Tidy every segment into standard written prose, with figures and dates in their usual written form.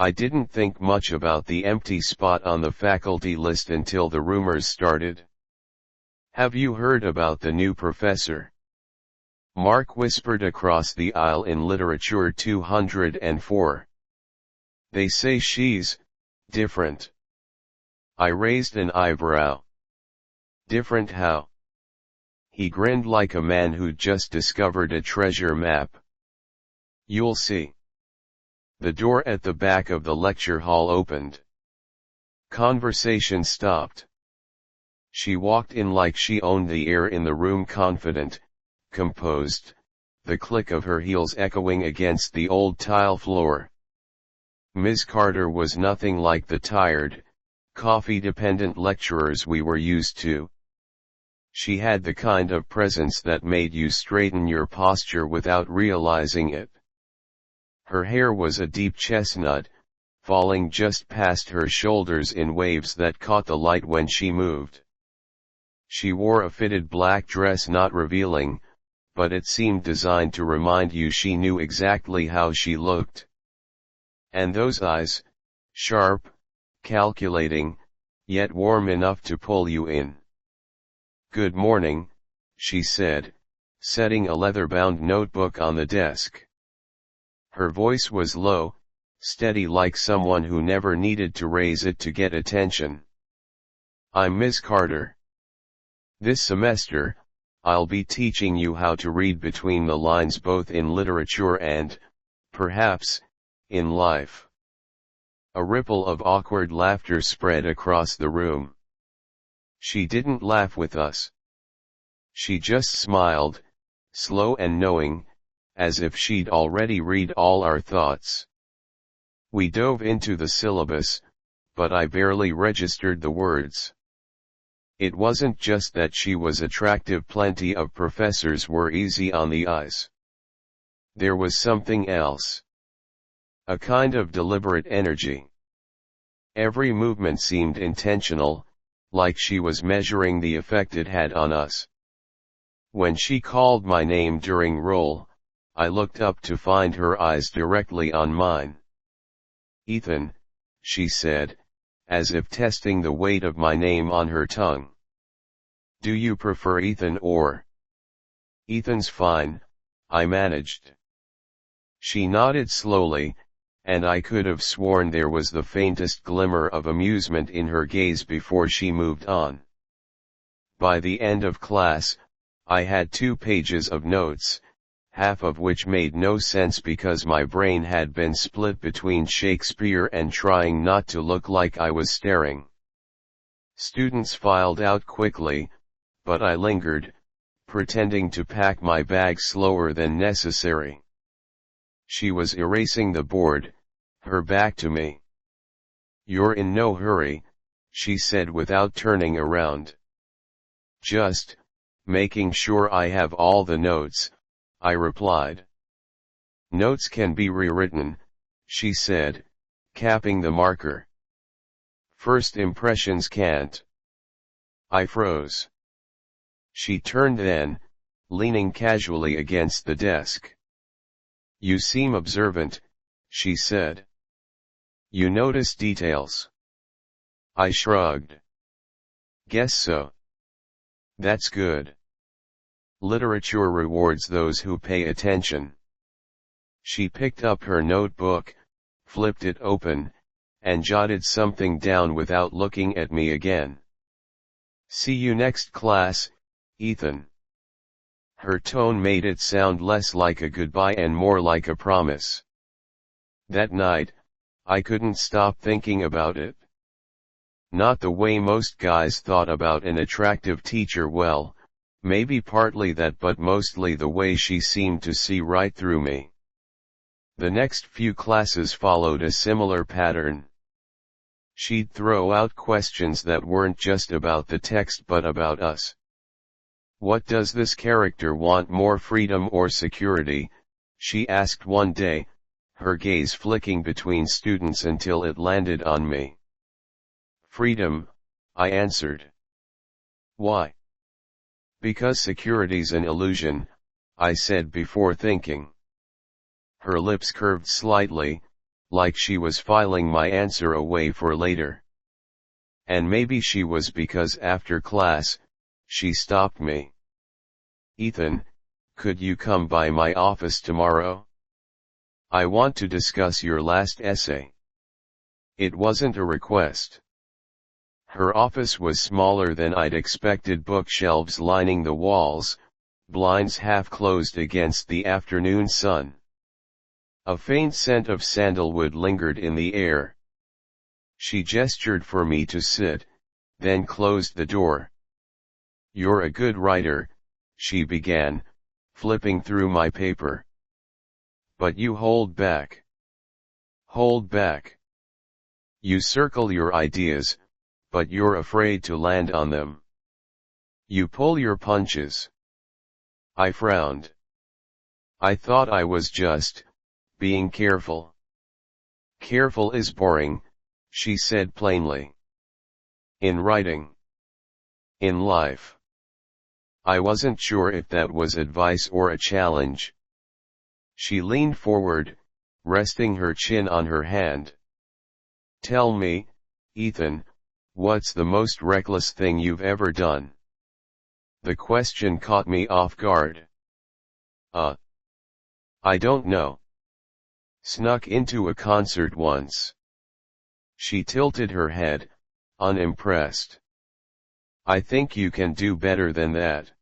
I didn't think much about the empty spot on the faculty list until the rumors started. "Have you heard about the new professor?" Mark whispered across the aisle in Literature 204. "They say she's different." I raised an eyebrow. "Different how?" He grinned like a man who'd just discovered a treasure map. "You'll see." The door at the back of the lecture hall opened. Conversation stopped. She walked in like she owned the air in the room, confident, composed, the click of her heels echoing against the old tile floor. Ms. Carter was nothing like the tired, coffee-dependent lecturers we were used to. She had the kind of presence that made you straighten your posture without realizing it. Her hair was a deep chestnut, falling just past her shoulders in waves that caught the light when she moved. She wore a fitted black dress, not revealing, but it seemed designed to remind you she knew exactly how she looked. And those eyes, sharp, calculating, yet warm enough to pull you in. "Good morning," she said, setting a leather-bound notebook on the desk. Her voice was low, steady, like someone who never needed to raise it to get attention. "I'm Miss Carter. This semester, I'll be teaching you how to read between the lines, both in literature and, perhaps, in life." A ripple of awkward laughter spread across the room. She didn't laugh with us. She just smiled, slow and knowing, as if she'd already read all our thoughts. We dove into the syllabus, but I barely registered the words. It wasn't just that she was attractive, plenty of professors were easy on the eyes. There was something else. A kind of deliberate energy. Every movement seemed intentional, like she was measuring the effect it had on us. When she called my name during roll, I looked up to find her eyes directly on mine. "Ethan," she said, as if testing the weight of my name on her tongue. "Do you prefer Ethan or?" "Ethan's fine," I managed. She nodded slowly, and I could have sworn there was the faintest glimmer of amusement in her gaze before she moved on. By the end of class, I had 2 pages of notes, half of which made no sense because my brain had been split between Shakespeare and trying not to look like I was staring. Students filed out quickly, but I lingered, pretending to pack my bag slower than necessary. She was erasing the board, her back to me. "You're in no hurry," she said without turning around. "Just making sure I have all the notes," I replied. "Notes can be rewritten," she said, capping the marker. "First impressions can't." I froze. She turned then, leaning casually against the desk. "You seem observant," she said. "You notice details." I shrugged. "Guess so." "That's good. Literature rewards those who pay attention." She picked up her notebook, flipped it open, and jotted something down without looking at me again. "See you next class, Ethan." Her tone made it sound less like a goodbye and more like a promise. That night, I couldn't stop thinking about it. Not the way most guys thought about an attractive teacher, well, maybe partly that, but mostly the way she seemed to see right through me. The next few classes followed a similar pattern. She'd throw out questions that weren't just about the text but about us. "What does this character want, more freedom or security?" she asked one day, her gaze flicking between students until it landed on me. "Freedom," I answered. "Why?" "Because security's an illusion," I said before thinking. Her lips curved slightly, like she was filing my answer away for later. And maybe she was because after class, she stopped me. "Ethan, could you come by my office tomorrow? I want to discuss your last essay." It wasn't a request. Her office was smaller than I'd expected, bookshelves lining the walls, blinds half closed against the afternoon sun. A faint scent of sandalwood lingered in the air. She gestured for me to sit, then closed the door. "You're a good writer," she began, flipping through my paper. "But you hold back. Hold back. You circle your ideas, but you're afraid to land on them. You pull your punches." I frowned. "I thought I was just being careful." "Careful is boring," she said plainly. "In writing. In life." I wasn't sure if that was advice or a challenge. She leaned forward, resting her chin on her hand. "Tell me, Ethan, what's the most reckless thing you've ever done?" The question caught me off guard. I don't know. Snuck into a concert once." She tilted her head, unimpressed. "I think you can do better than that."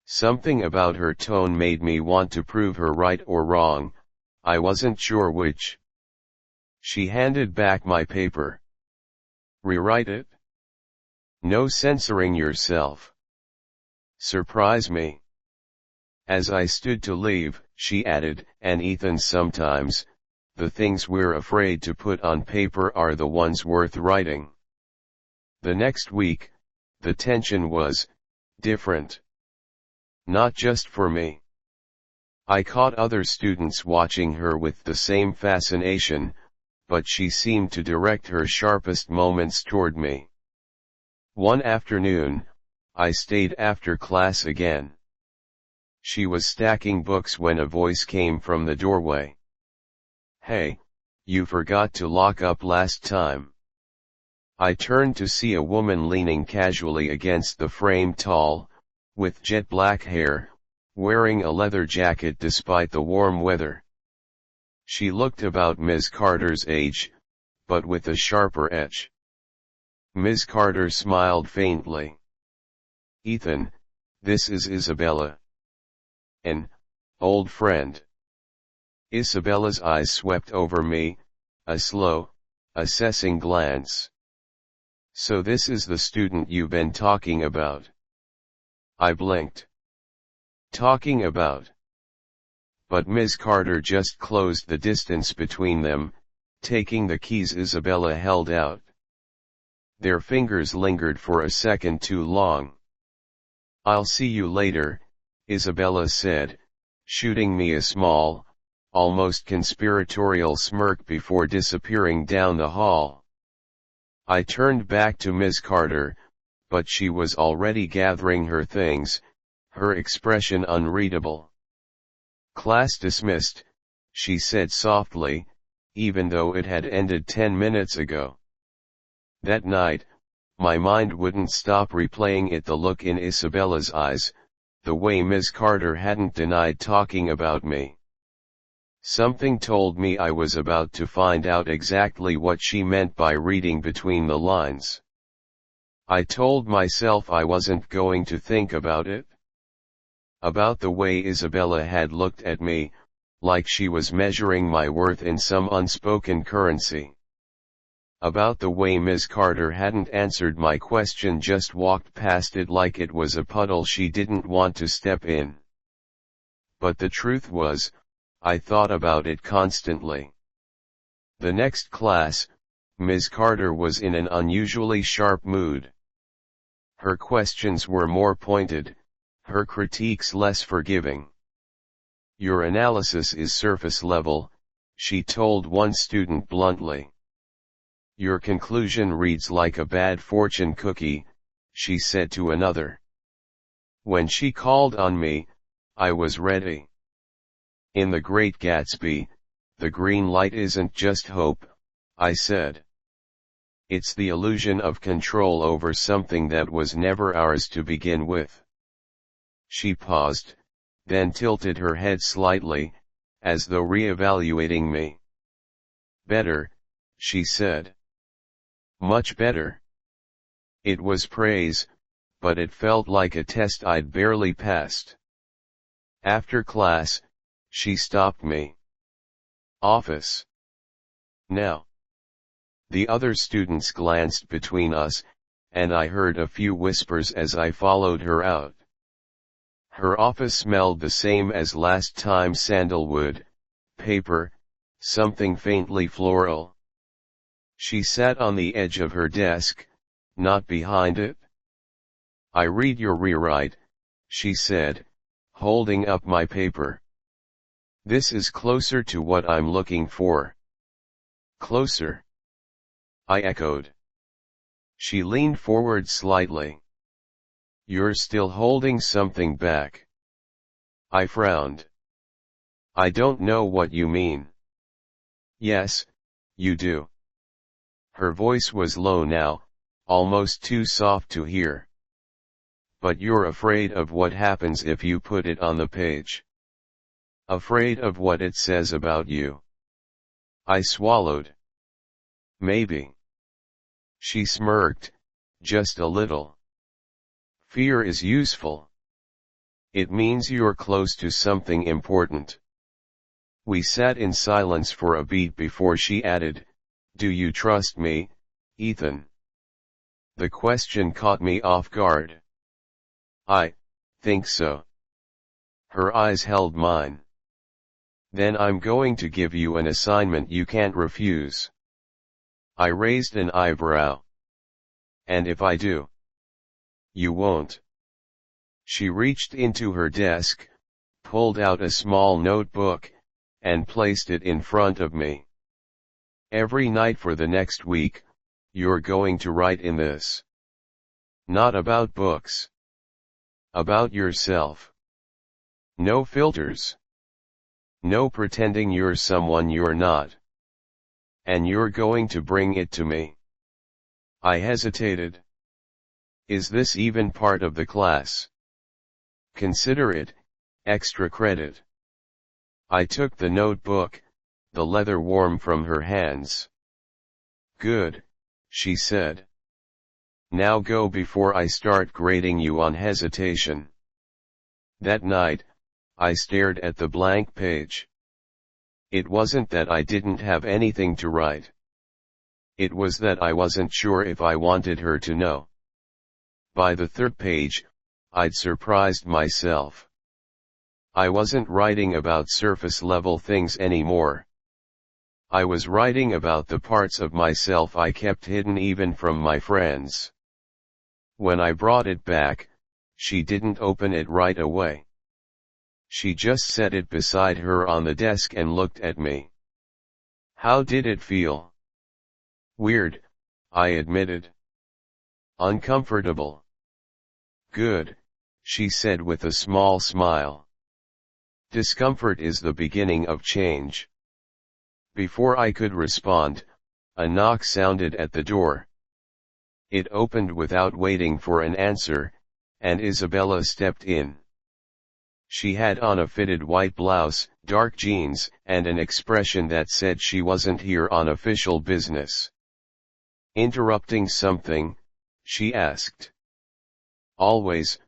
Something about her tone made me want to prove her right or wrong, I wasn't sure which. She handed back my paper. "Rewrite it? No censoring yourself. Surprise me." As I stood to leave, she added, "And Ethan, sometimes, the things we're afraid to put on paper are the ones worth writing." The next week, the tension was different. Not just for me. I caught other students watching her with the same fascination, but she seemed to direct her sharpest moments toward me. One afternoon, I stayed after class again. She was stacking books when a voice came from the doorway. "Hey, you forgot to lock up last time." I turned to see a woman leaning casually against the frame, tall, with jet black hair, wearing a leather jacket despite the warm weather. She looked about Ms. Carter's age, but with a sharper edge. Ms. Carter smiled faintly. "Ethan, this is Isabella. An old friend." Isabella's eyes swept over me, a slow, assessing glance. "So this is the student you've been talking about?" I blinked. "Talking about?" But Ms. Carter just closed the distance between them, taking the keys Isabella held out. Their fingers lingered for a second too long. "I'll see you later," Isabella said, shooting me a small, almost conspiratorial smirk before disappearing down the hall. I turned back to Ms. Carter, but she was already gathering her things, her expression unreadable. "Class dismissed," she said softly, even though it had ended 10 minutes ago. That night, my mind wouldn't stop replaying it, the look in Isabella's eyes, the way Ms. Carter hadn't denied talking about me. Something told me I was about to find out exactly what she meant by reading between the lines. I told myself I wasn't going to think about it. About the way Isabella had looked at me, like she was measuring my worth in some unspoken currency. About the way Ms. Carter hadn't answered my question, just walked past it like it was a puddle she didn't want to step in. But the truth was, I thought about it constantly. The next class, Ms. Carter was in an unusually sharp mood. Her questions were more pointed, her critiques less forgiving. "Your analysis is surface level," she told one student bluntly. "Your conclusion reads like a bad fortune cookie," she said to another. When she called on me, I was ready. In The Great Gatsby, The green light isn't just hope, I said. It's the illusion of control over something that was never ours to begin with. She paused, then tilted her head slightly, as though re-evaluating me. Better, she said. Much better. It was praise, but it felt like a test I'd barely passed. After class, she stopped me. Office. Now. The other students glanced between us, and I heard a few whispers as I followed her out. Her office smelled the same as last time: sandalwood, paper, something faintly floral. She sat on the edge of her desk, not behind it. I read your rewrite, she said, holding up my paper. This is closer to what I'm looking for. Closer? I echoed. She leaned forward slightly. You're still holding something back. I frowned. I don't know what you mean. Yes, you do. Her voice was low now, almost too soft to hear. But you're afraid of what happens if you put it on the page. Afraid of what it says about you. I swallowed. Maybe. She smirked, just a little. Fear is useful. It means you're close to something important. We sat in silence for a beat before she added, Do you trust me, Ethan? The question caught me off guard. I think so. Her eyes held mine. Then I'm going to give you an assignment you can't refuse. I raised an eyebrow. And if I do? You won't. She reached into her desk, pulled out a small notebook, and placed it in front of me. Every night for the next week, you're going to write in this. Not about books. About yourself. No filters. No pretending you're someone you're not. And you're going to bring it to me. I hesitated. Is this even part of the class? Consider it, extra credit. I took the notebook, the leather warm from her hands. Good, she said. Now go before I start grading you on hesitation. That night, I stared at the blank page. It wasn't that I didn't have anything to write. It was that I wasn't sure if I wanted her to know. By the third page, I'd surprised myself. I wasn't writing about surface-level things anymore. I was writing about the parts of myself I kept hidden even from my friends. When I brought it back, she didn't open it right away. She just set it beside her on the desk and looked at me. How did it feel? Weird, I admitted. Uncomfortable. Good, she said with a small smile. Discomfort is the beginning of change. Before I could respond, a knock sounded at the door. It opened without waiting for an answer, and Isabella stepped in. She had on a fitted white blouse, dark jeans, and an expression that said she wasn't here on official business. Interrupting something? She asked. Always,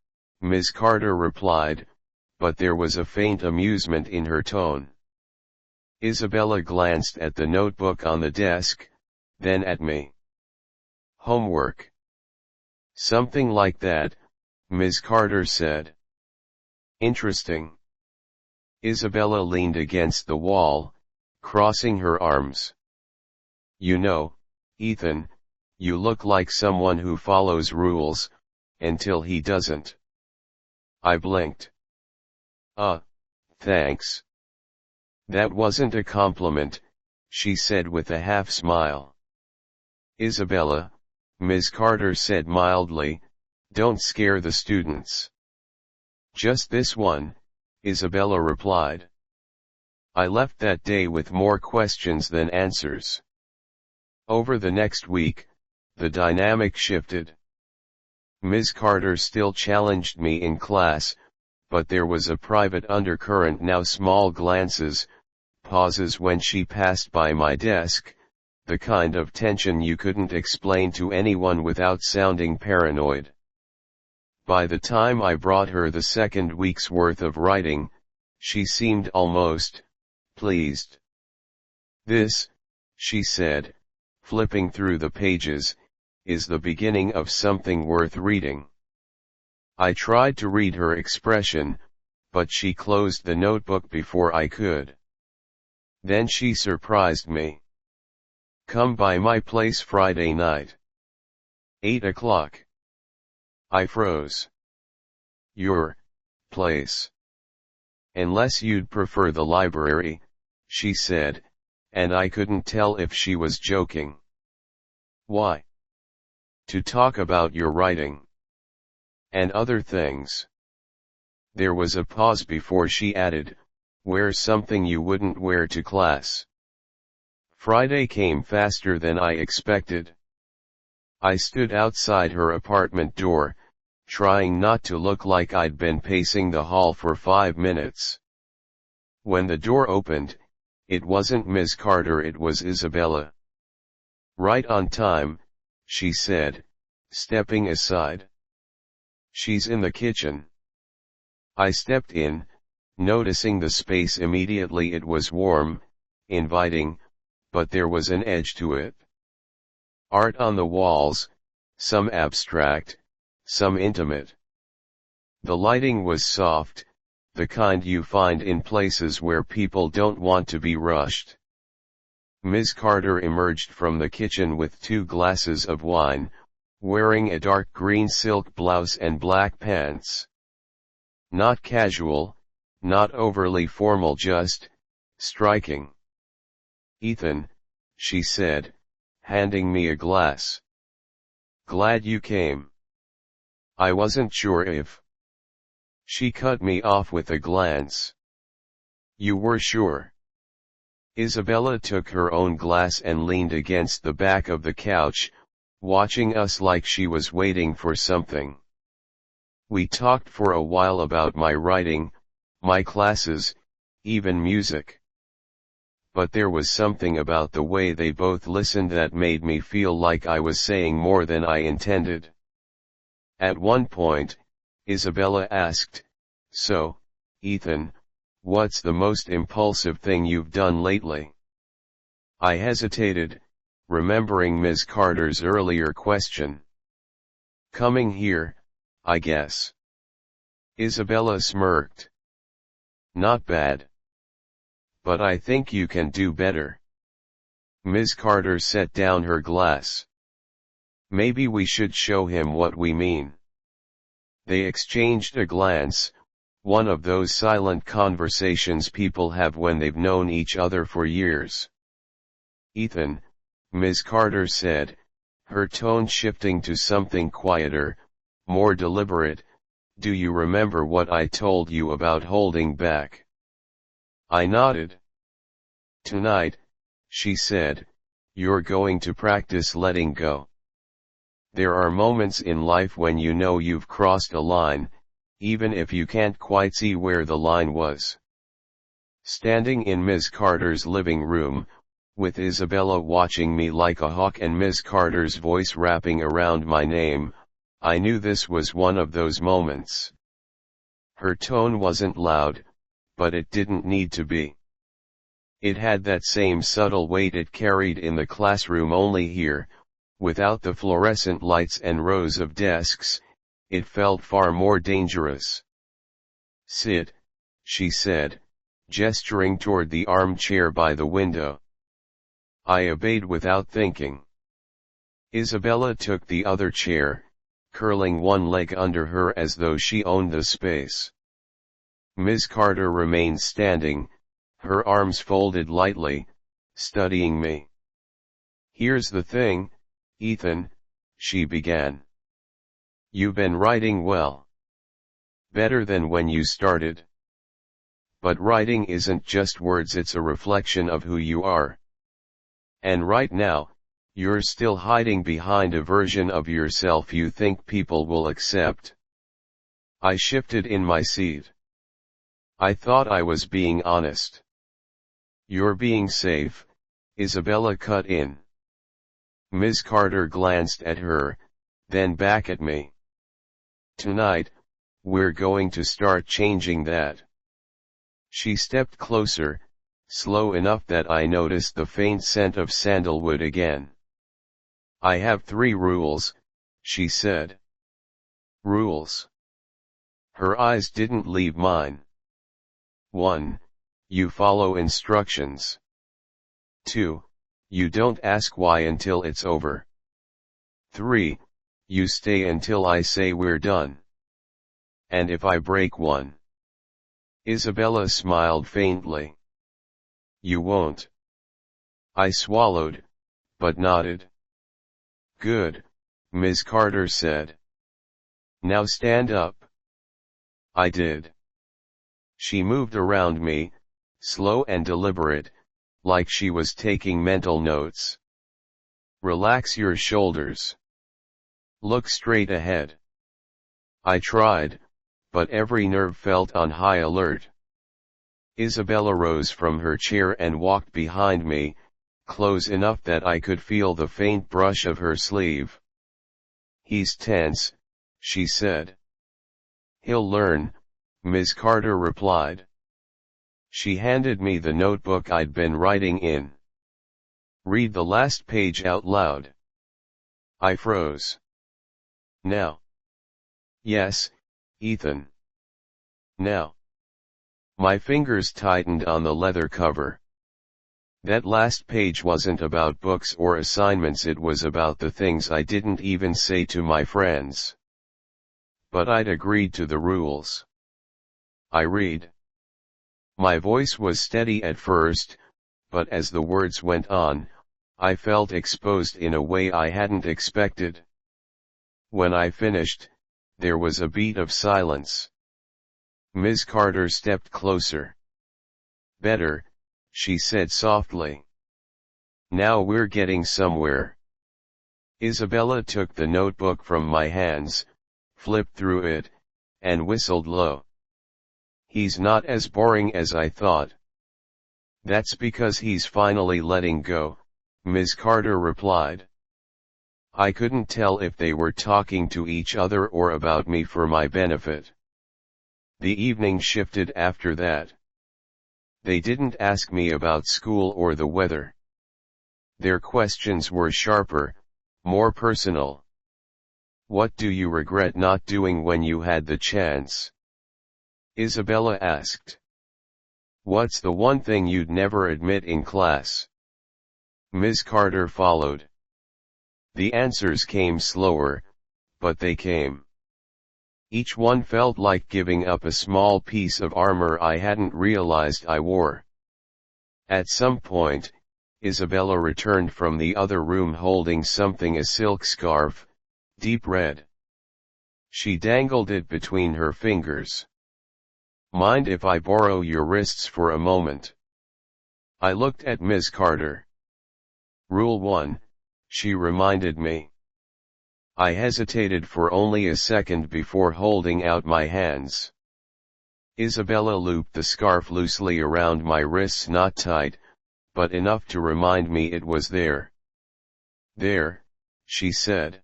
Ms. Carter replied, but there was a faint amusement in her tone. Isabella glanced at the notebook on the desk, then at me. Homework. Something like that, Ms. Carter said. Interesting. Isabella leaned against the wall, crossing her arms. You know, Ethan, you look like someone who follows rules, until he doesn't. I blinked. Thanks. That wasn't a compliment, she said with a half smile. Isabella, Ms. Carter said mildly, don't scare the students. Just this one, Isabella replied. I left that day with more questions than answers. Over the next week, the dynamic shifted. Ms. Carter still challenged me in class, but there was a private undercurrent now: small glances, pauses when she passed by my desk, the kind of tension you couldn't explain to anyone without sounding paranoid. By the time I brought her the second week's worth of writing, she seemed almost pleased. "This," she said, flipping through the pages, "is the beginning of something worth reading." I tried to read her expression, but she closed the notebook before I could. Then she surprised me. "Come by my place Friday night. 8 o'clock. I froze. "Your place? Unless you'd prefer the library," she said, and I couldn't tell if she was joking. "Why?" "To talk about your writing. And other things." There was a pause before she added, "Wear something you wouldn't wear to class." Friday came faster than I expected. I stood outside her apartment door, trying not to look like I'd been pacing the hall for 5 minutes. When the door opened, it wasn't Ms. Carter, it was Isabella. "Right on time," she said, stepping aside. "She's in the kitchen." I stepped in, noticing the space immediately. It was warm, inviting, but there was an edge to it. Art on the walls, some abstract, some intimate. The lighting was soft, the kind you find in places where people don't want to be rushed. Ms. Carter emerged from the kitchen with 2 glasses of wine, wearing a dark green silk blouse and black pants. Not casual, not overly formal, just striking. "Ethan," she said, handing me a glass. "Glad you came. I wasn't sure if..." She cut me off with a glance. "You were sure?" Isabella took her own glass and leaned against the back of the couch, watching us like she was waiting for something. We talked for a while about my writing, my classes, even music. But there was something about the way they both listened that made me feel like I was saying more than I intended. At one point, Isabella asked, "So, Ethan, what's the most impulsive thing you've done lately?" I hesitated, remembering Ms. Carter's earlier question. "Coming here, I guess." Isabella smirked. "Not bad. But I think you can do better." Ms. Carter set down her glass. "Maybe we should show him what we mean." They exchanged a glance, one of those silent conversations people have when they've known each other for years. "Ethan," Ms. Carter said, her tone shifting to something quieter, more deliberate, "do you remember what I told you about holding back?" I nodded. "Tonight," she said, "you're going to practice letting go. There are moments in life when you know you've crossed a line, even if you can't quite see where the line was." Standing in Ms. Carter's living room, with Isabella watching me like a hawk and Ms. Carter's voice wrapping around my name, I knew this was one of those moments. Her tone wasn't loud, but it didn't need to be. It had that same subtle weight it carried in the classroom, only here, without the fluorescent lights and rows of desks, it felt far more dangerous. "Sit," she said, gesturing toward the armchair by the window. I obeyed without thinking. Isabella took the other chair, curling one leg under her as though she owned the space. Ms. Carter remained standing, her arms folded lightly, studying me. "Here's the thing, Ethan," she began. "You've been writing well. Better than when you started. But writing isn't just words, it's a reflection of who you are. And right now, you're still hiding behind a version of yourself you think people will accept. I shifted in my seat. I thought I was being honest. You're being safe, Isabella cut in. Ms. Carter glanced at her, then back at me. Tonight, we're going to start changing that. She stepped closer, slow enough that I noticed the faint scent of sandalwood again. I have 3 rules, she said. Rules. Her eyes didn't leave mine. 1. You follow instructions. 2. You don't ask why until it's over. 3. You stay until I say we're done. And if I break one? Isabella smiled faintly. You won't. I swallowed, but nodded. Good, Ms. Carter said. Now stand up. I did. She moved around me, slow and deliberate, like she was taking mental notes. Relax your shoulders. Look straight ahead. I tried, but every nerve felt on high alert. Isabella rose from her chair and walked behind me, close enough that I could feel the faint brush of her sleeve. He's tense, she said. He'll learn, Ms. Carter replied. She handed me the notebook I'd been writing in. Read the last page out loud. I froze. Now. Yes, Ethan. Now. My fingers tightened on the leather cover. That last page wasn't about books or assignments, it was about the things I didn't even say to my friends. But I'd agreed to the rules. I read. My voice was steady at first, but as the words went on, I felt exposed in a way I hadn't expected. When I finished, there was a beat of silence. Ms. Carter stepped closer. Better, she said softly. Now we're getting somewhere. Isabella took the notebook from my hands, flipped through it, and whistled low. He's not as boring as I thought. That's because he's finally letting go, Ms. Carter replied. I couldn't tell if they were talking to each other or about me for my benefit. The evening shifted after that. They didn't ask me about school or the weather. Their questions were sharper, more personal. What do you regret not doing when you had the chance? Isabella asked. What's the one thing you'd never admit in class? Ms. Carter followed. The answers came slower, but they came. Each one felt like giving up a small piece of armor I hadn't realized I wore. At some point, Isabella returned from the other room holding something, a silk scarf, deep red. She dangled it between her fingers. Mind if I borrow your wrists for a moment? I looked at Ms. Carter. Rule 1, she reminded me. I hesitated for only a second before holding out my hands. Isabella looped the scarf loosely around my wrists, not tight, but enough to remind me it was there. There, she said.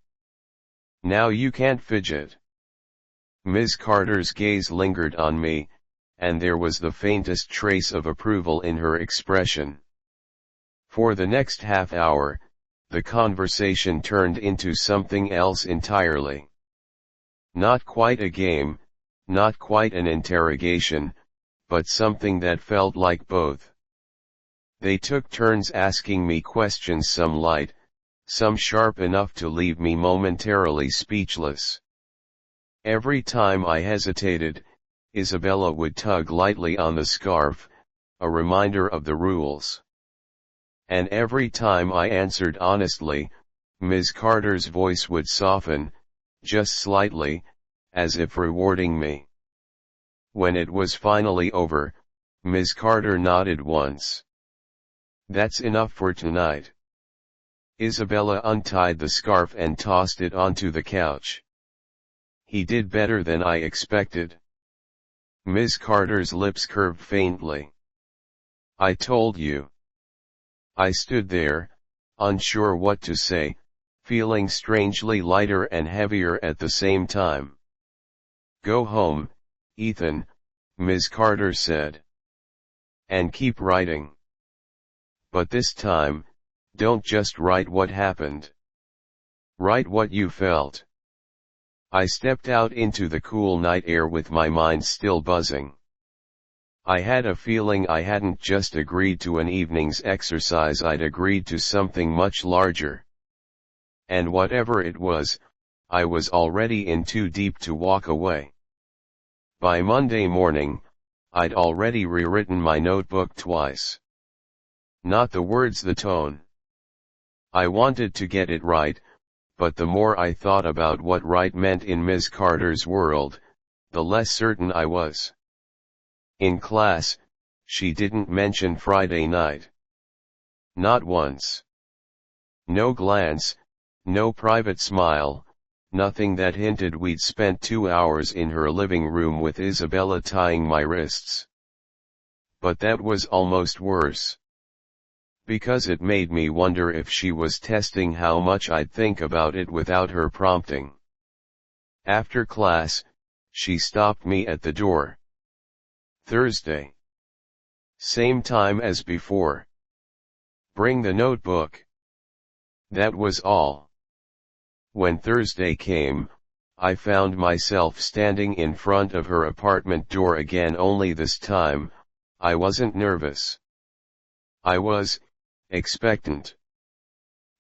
Now you can't fidget. Ms. Carter's gaze lingered on me, and there was the faintest trace of approval in her expression. For the next half hour, the conversation turned into something else entirely. Not quite a game, not quite an interrogation, but something that felt like both. They took turns asking me questions, some light, some sharp enough to leave me momentarily speechless. Every time I hesitated, Isabella would tug lightly on the scarf, a reminder of the rules. And every time I answered honestly, Ms. Carter's voice would soften, just slightly, as if rewarding me. When it was finally over, Ms. Carter nodded once. That's enough for tonight. Isabella untied the scarf and tossed it onto the couch. He did better than I expected. Ms. Carter's lips curved faintly. I told you. I stood there, unsure what to say, feeling strangely lighter and heavier at the same time. Go home, Ethan, Ms. Carter said. And keep writing. But this time, don't just write what happened. Write what you felt. I stepped out into the cool night air with my mind still buzzing. I had a feeling I hadn't just agreed to an evening's exercise, I'd agreed to something much larger. And whatever it was, I was already in too deep to walk away. By Monday morning, I'd already rewritten my notebook twice. Not the words, the tone. I wanted to get it right, but the more I thought about what right meant in Ms. Carter's world, the less certain I was. In class, she didn't mention Friday night. Not once. No glance, no private smile, nothing that hinted we'd spent 2 hours in her living room with Isabella tying my wrists. But that was almost worse. Because it made me wonder if she was testing how much I'd think about it without her prompting. After class, she stopped me at the door. Thursday. Same time as before. Bring the notebook. That was all. When Thursday came, I found myself standing in front of her apartment door again, only this time, I wasn't nervous. I was expectant.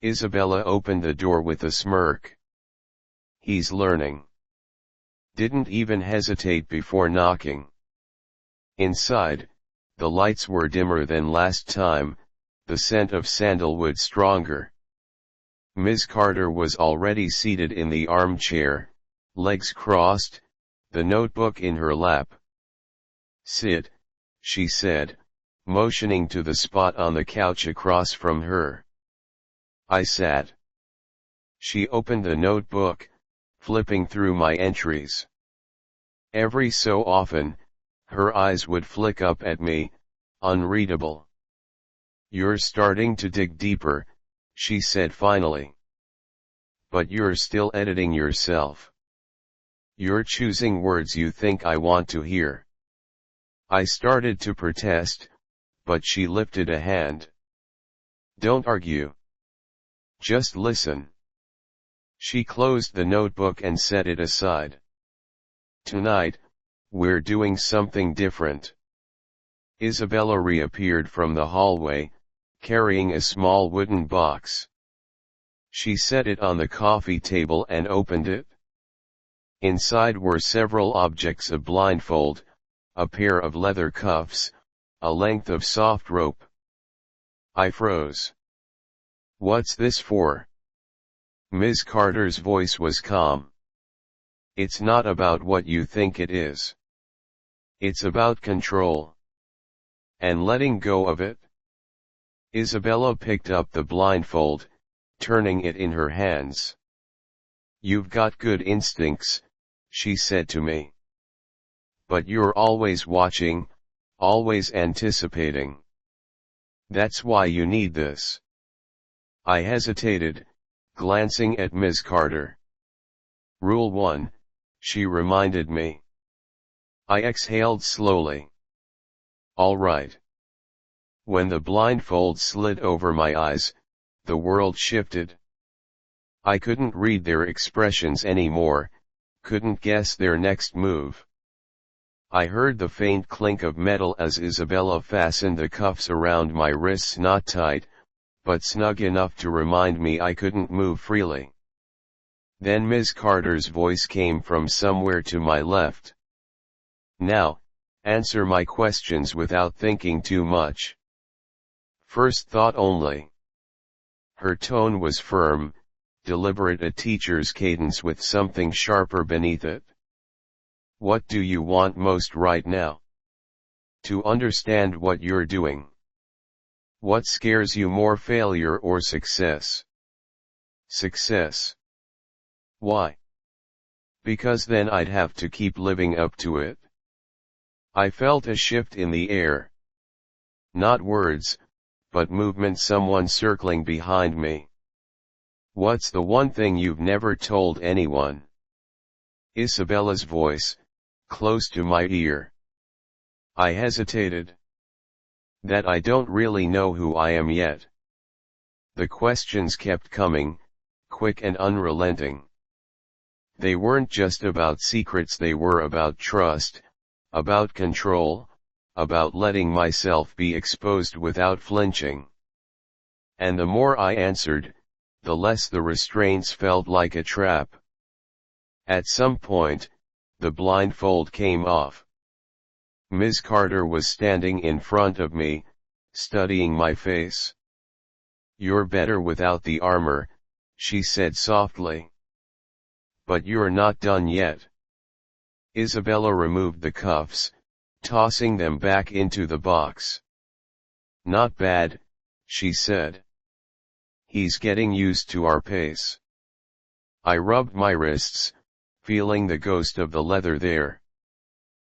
Isabella opened the door with a smirk. He's learning. Didn't even hesitate before knocking. Inside, the lights were dimmer than last time, the scent of sandalwood stronger. Ms. Carter was already seated in the armchair, legs crossed, the notebook in her lap. Sit, she said, motioning to the spot on the couch across from her. I sat. She opened the notebook, flipping through my entries. Every so often, her eyes would flick up at me, unreadable. You're starting to dig deeper, she said finally. But you're still editing yourself. You're choosing words you think I want to hear. I started to protest, but she lifted a hand. Don't argue. Just listen. She closed the notebook and set it aside. Tonight, we're doing something different. Isabella reappeared from the hallway, carrying a small wooden box. She set it on the coffee table and opened it. Inside were several objects: a blindfold, a pair of leather cuffs, a length of soft rope. I froze. What's this for? Ms. Carter's voice was calm. It's not about what you think it is. It's about control. And letting go of it. Isabella picked up the blindfold, turning it in her hands. You've got good instincts, she said to me. But you're always watching, always anticipating. That's why you need this. I hesitated, glancing at Ms. Carter. Rule 1, she reminded me. I exhaled slowly. All right. When the blindfold slid over my eyes, the world shifted. I couldn't read their expressions anymore, couldn't guess their next move. I heard the faint clink of metal as Isabella fastened the cuffs around my wrists, not tight, but snug enough to remind me I couldn't move freely. Then Ms. Carter's voice came from somewhere to my left. Now, answer my questions without thinking too much. First thought only. Her tone was firm, deliberate, a teacher's cadence with something sharper beneath it. What do you want most right now? To understand what you're doing. What scares you more, failure or success? Success. Why? Because then I'd have to keep living up to it. I felt a shift in the air. Not words, but movement, someone circling behind me. What's the one thing you've never told anyone? Isabella's voice, close to my ear. I hesitated. That I don't really know who I am yet. The questions kept coming, quick and unrelenting. They weren't just about secrets, they were about trust, about control, about letting myself be exposed without flinching. And the more I answered, the less the restraints felt like a trap. At some point, the blindfold came off. Ms. Carter was standing in front of me, studying my face. "You're better without the armor," she said softly. "But you're not done yet." Isabella removed the cuffs, tossing them back into the box. "Not bad," she said. "He's getting used to our pace." I rubbed my wrists, feeling the ghost of the leather there.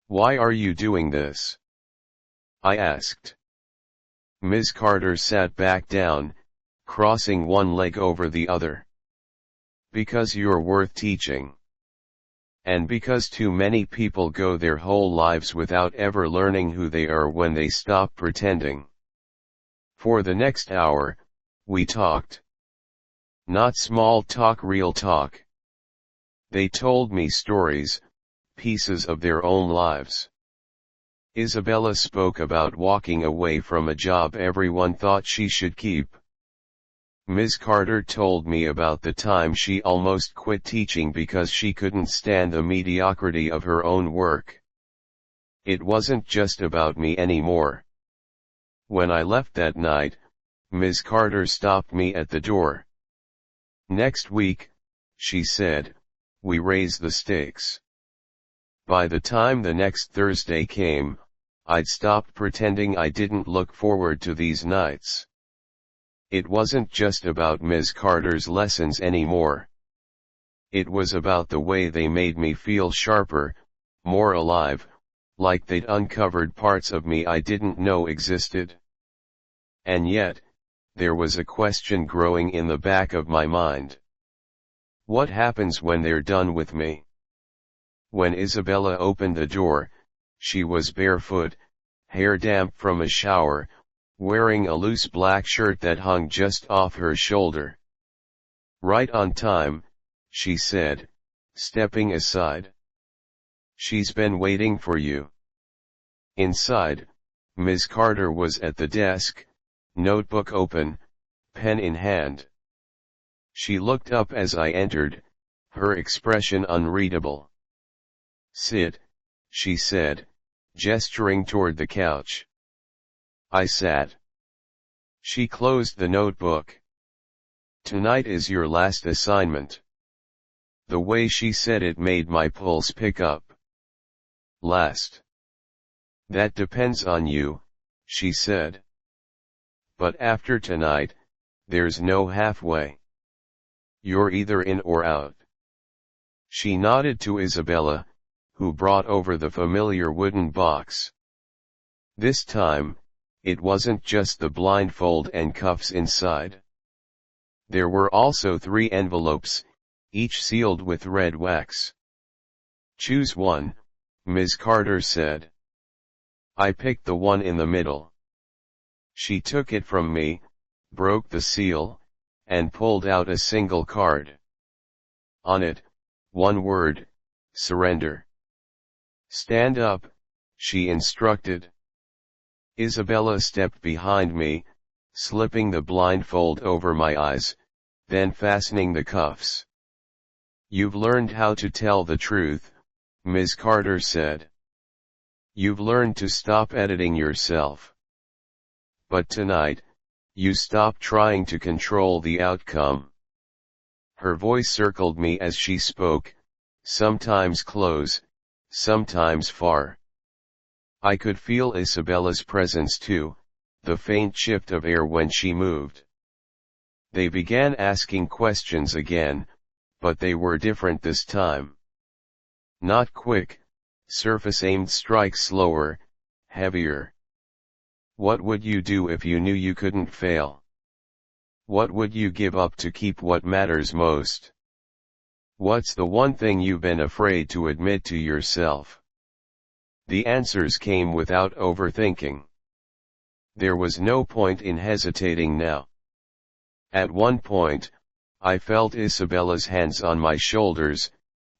"Why are you doing this?" I asked. Ms. Carter sat back down, crossing one leg over the other. "Because you're worth teaching. And because too many people go their whole lives without ever learning who they are when they stop pretending." For the next hour, we talked. Not small talk, real talk. They told me stories, pieces of their own lives. Isabella spoke about walking away from a job everyone thought she should keep. Ms. Carter told me about the time she almost quit teaching because she couldn't stand the mediocrity of her own work. It wasn't just about me anymore. When I left that night, Ms. Carter stopped me at the door. "Next week," she said, "we raise the stakes." By the time the next Thursday came, I'd stopped pretending I didn't look forward to these nights. It wasn't just about Ms. Carter's lessons anymore. It was about the way they made me feel sharper, more alive, like they'd uncovered parts of me I didn't know existed. And yet, there was a question growing in the back of my mind. What happens when they're done with me? When Isabella opened the door, she was barefoot, hair damp from a shower, wearing a loose black shirt that hung just off her shoulder. "Right on time," she said, stepping aside. "She's been waiting for you." Inside, Ms. Carter was at the desk, notebook open, pen in hand. She looked up as I entered, her expression unreadable. "Sit," she said, gesturing toward the couch. I sat. She closed the notebook. "Tonight is your last assignment." The way she said it made my pulse pick up. "Last?" "That depends on you," she said. "But after tonight, there's no halfway. You're either in or out." She nodded to Isabella, who brought over the familiar wooden box. This time, it wasn't just the blindfold and cuffs inside. There were also 3 envelopes, each sealed with red wax. "Choose one," Ms. Carter said. I picked the one in the middle. She took it from me, broke the seal, and pulled out a single card. On it, one word: surrender. "Stand up," she instructed. Isabella stepped behind me, slipping the blindfold over my eyes, then fastening the cuffs. "You've learned how to tell the truth," Ms. Carter said. "You've learned to stop editing yourself. But tonight, you stop trying to control the outcome." Her voice circled me as she spoke, sometimes close, sometimes far. I could feel Isabella's presence too, the faint shift of air when she moved. They began asking questions again, but they were different this time. Not quick, surface-aimed strikes, slower, heavier. What would you do if you knew you couldn't fail? What would you give up to keep what matters most? What's the one thing you've been afraid to admit to yourself? The answers came without overthinking. There was no point in hesitating now. At one point, I felt Isabella's hands on my shoulders,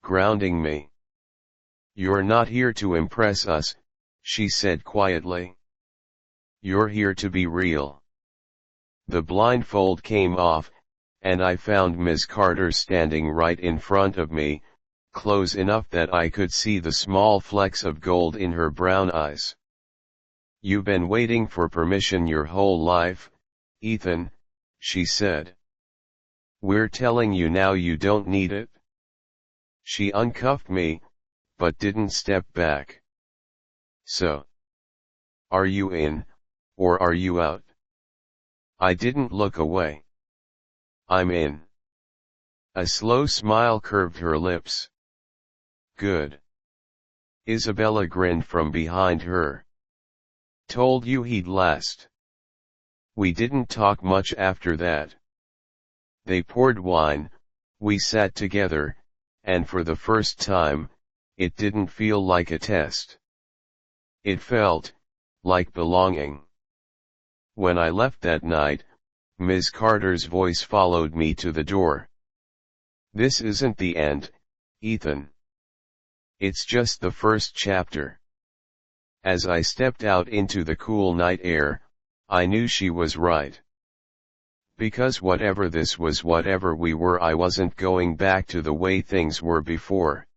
grounding me. "You're not here to impress us," she said quietly. "You're here to be real." The blindfold came off, and I found Ms. Carter standing right in front of me, close enough that I could see the small flecks of gold in her brown eyes. "You've been waiting for permission your whole life, Ethan," she said. "We're telling you now you don't need it." She uncuffed me, but didn't step back. "So, are you in, or are you out?" I didn't look away. "I'm in." A slow smile curved her lips. "Good." Isabella grinned from behind her. "Told you he'd last." We didn't talk much after that. They poured wine, we sat together, and for the first time, it didn't feel like a test. It felt like belonging. When I left that night, Ms. Carter's voice followed me to the door. "This isn't the end, Ethan. It's just the first chapter." As I stepped out into the cool night air, I knew she was right. Because whatever this was, whatever we were, I wasn't going back to the way things were before.